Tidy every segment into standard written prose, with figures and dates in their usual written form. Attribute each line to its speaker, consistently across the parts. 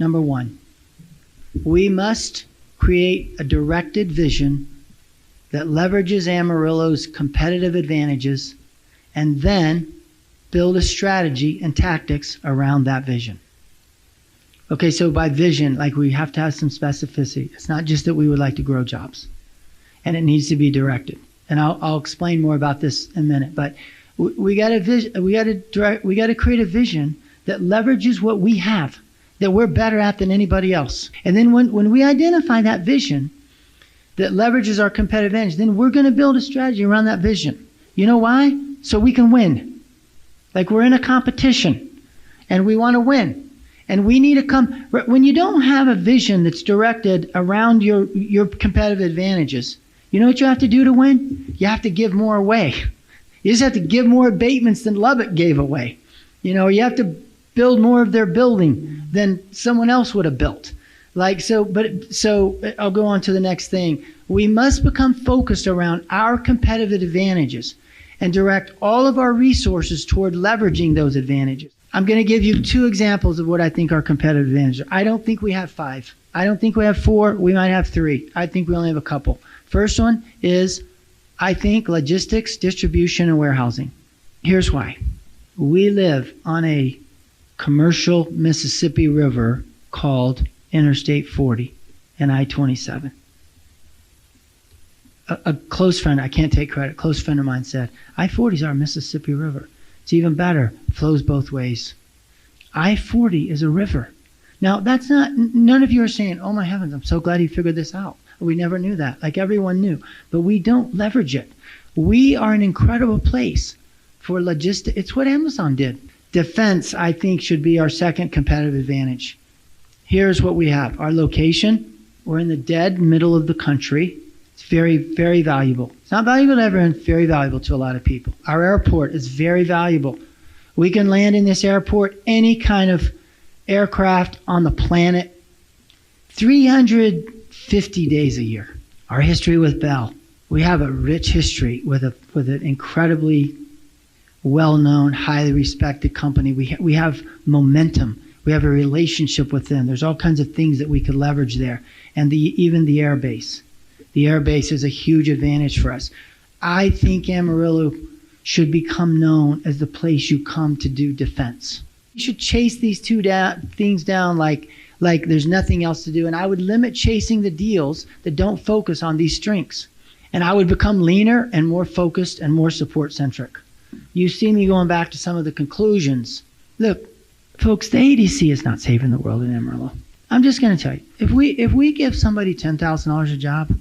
Speaker 1: Number one, we must create a directed vision that leverages Amarillo's competitive advantages and then build a strategy and tactics around that vision. Okay, so by vision, like we have to have some specificity. It's not just that we would like to grow jobs, and it needs to be directed. And I'll explain more about this in a minute. But we got to create a vision that leverages what we have, that we're better at than anybody else. And then when we identify that vision that leverages our competitive advantage, then we're going to build a strategy around that vision. You know why? So we can win. Like we're in a competition, and we want to win. And we need to come, when you don't have a vision that's directed around your competitive advantages, you know what you have to do to win? You have to give more away. You just have to give more abatements than Lubbock gave away. You know, you have to build more of their building than someone else would have built. So I'll go on to the next thing. We must become focused around our competitive advantages and direct all of our resources toward leveraging those advantages. I'm going to give you 2 examples of what I think our competitive advantages are. I don't think we have 5. I don't think we have 4. We might have 3. I think we only have a couple. First one is, I think, logistics, distribution, and warehousing. Here's why. We live on a commercial Mississippi River called Interstate 40 and I-27. A close friend, I can't take credit, a close friend of mine said, I-40 is our Mississippi River. It's even better. It flows both ways. I-40 is a river. Now, that's not, none of you are saying, oh my heavens, I'm so glad he figured this out. We never knew that. Like everyone knew. But we don't leverage it. We are an incredible place for logistics. It's what Amazon did. Defense, I think, should be our second competitive advantage. Here's what we have. Our location. We're in the dead middle of the country. It's very, very valuable. It's not valuable to everyone. It's very valuable to a lot of people. Our airport is very valuable. We can land in this airport any kind of aircraft on the planet 350 days a year. Our history with Bell. We have a rich history with an incredibly well-known, highly respected company. We have momentum. We have a relationship with them. There's all kinds of things that we could leverage there. And even the air base. The air base is a huge advantage for us. I think Amarillo should become known as the place you come to do defense. You should chase these two things down like there's nothing else to do. And I would limit chasing the deals that don't focus on these strengths. And I would become leaner and more focused and more support-centric. You see me going back to some of the conclusions. Look, folks, the AEDC is not saving the world in Amarillo. I'm just going to tell you, if we give somebody $10,000 a job,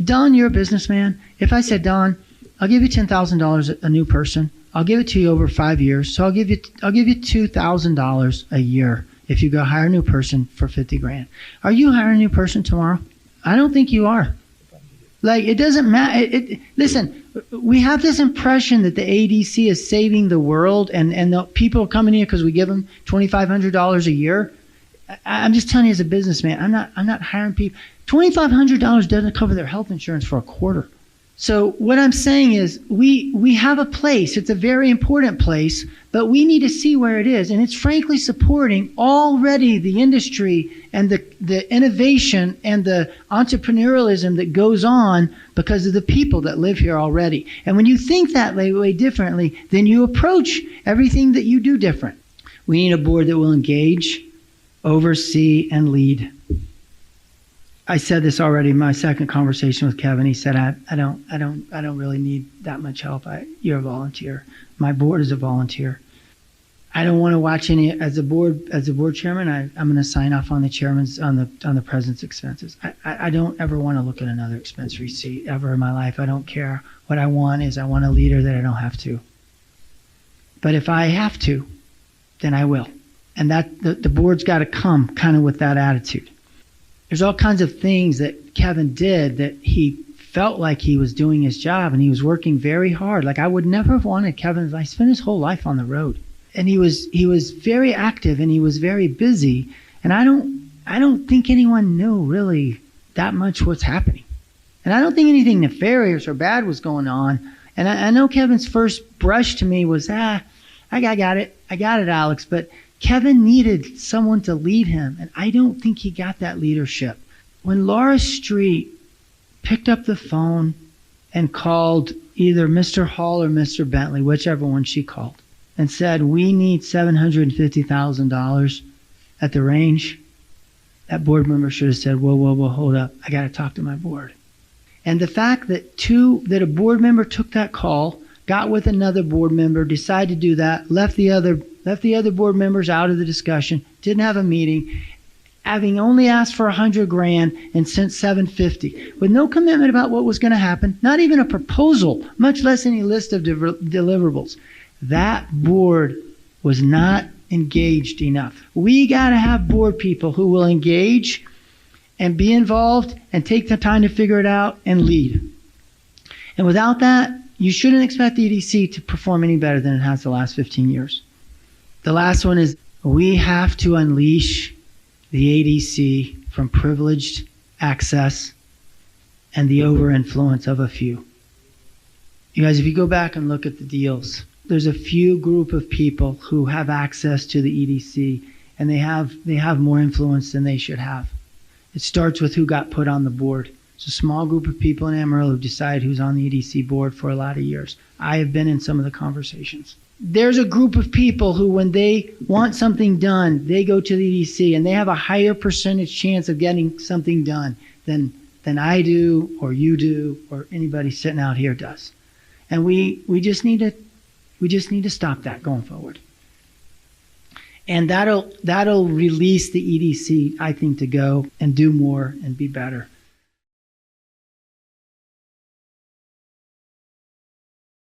Speaker 1: Don, you're a businessman. If I said, Don, I'll give you $10,000 a new person. I'll give it to you over 5 years. So I'll give you $2,000 a year if you go hire a new person for $50,000. Are you hiring a new person tomorrow? I don't think you are. Like, it doesn't matter. Listen, we have this impression that the AEDC is saving the world, and the people are coming here because we give them $2,500 a year. I'm just telling you, as a businessman, I'm not hiring people. $2,500 doesn't cover their health insurance for a quarter. So what I'm saying is we have a place. It's a very important place, but we need to see where it is. And it's frankly supporting already the industry and the innovation and the entrepreneurialism that goes on because of the people that live here already. And when you think that way differently, then you approach everything that you do different. We need a board that will engage, oversee, and lead. I said this already in my second conversation with Kevin. He said, I don't really need that much help. You're a volunteer. My board is a volunteer. I don't want to watch any, as a board chairman, I'm going to sign off on the chairman's, on the president's expenses. I don't ever want to look at another expense receipt ever in my life. I don't care. What I want is I want a leader that I don't have to. But if I have to, then I will. And that the board's got to come kind of with that attitude. There's all kinds of things that Kevin did that he felt like he was doing his job, and he was working very hard. Like, I would never have wanted Kevin. I spent his whole life on the road, and he was very active and he was very busy. And I don't think anyone knew really that much what's happening, and I don't think anything nefarious or bad was going on. And I know Kevin's first brush to me was, I got it, Alex. But Kevin needed someone to lead him, and I don't think he got that leadership. When Laura Street picked up the phone and called either Mr. Hall or Mr. Bentley, whichever one she called, and said, we need $750,000 at the range, that board member should have said, whoa, hold up. I got to talk to my board. And the fact that a board member took that call, got with another board member, decided to do that, left the other board members out of the discussion, didn't have a meeting, having only asked for $100,000 and sent $750,000 with no commitment about what was going to happen, not even a proposal, much less any list of deliverables. That board was not engaged enough. We got to have board people who will engage and be involved and take the time to figure it out and lead. And without that, you shouldn't expect the EDC to perform any better than it has the last 15 years. The last one is we have to unleash the AEDC from privileged access and the over-influence of a few. You guys, if you go back and look at the deals, there's a few group of people who have access to the EDC, and they have more influence than they should have. It starts with who got put on the board. It's a small group of people in Amarillo who decide who's on the EDC board for a lot of years. I have been in some of the conversations. There's a group of people who, when they want something done, they go to the EDC, and they have a higher percentage chance of getting something done than I do, or you do, or anybody sitting out here does. And we just need to stop that going forward. And that'll release the EDC, I think, to go and do more and be better.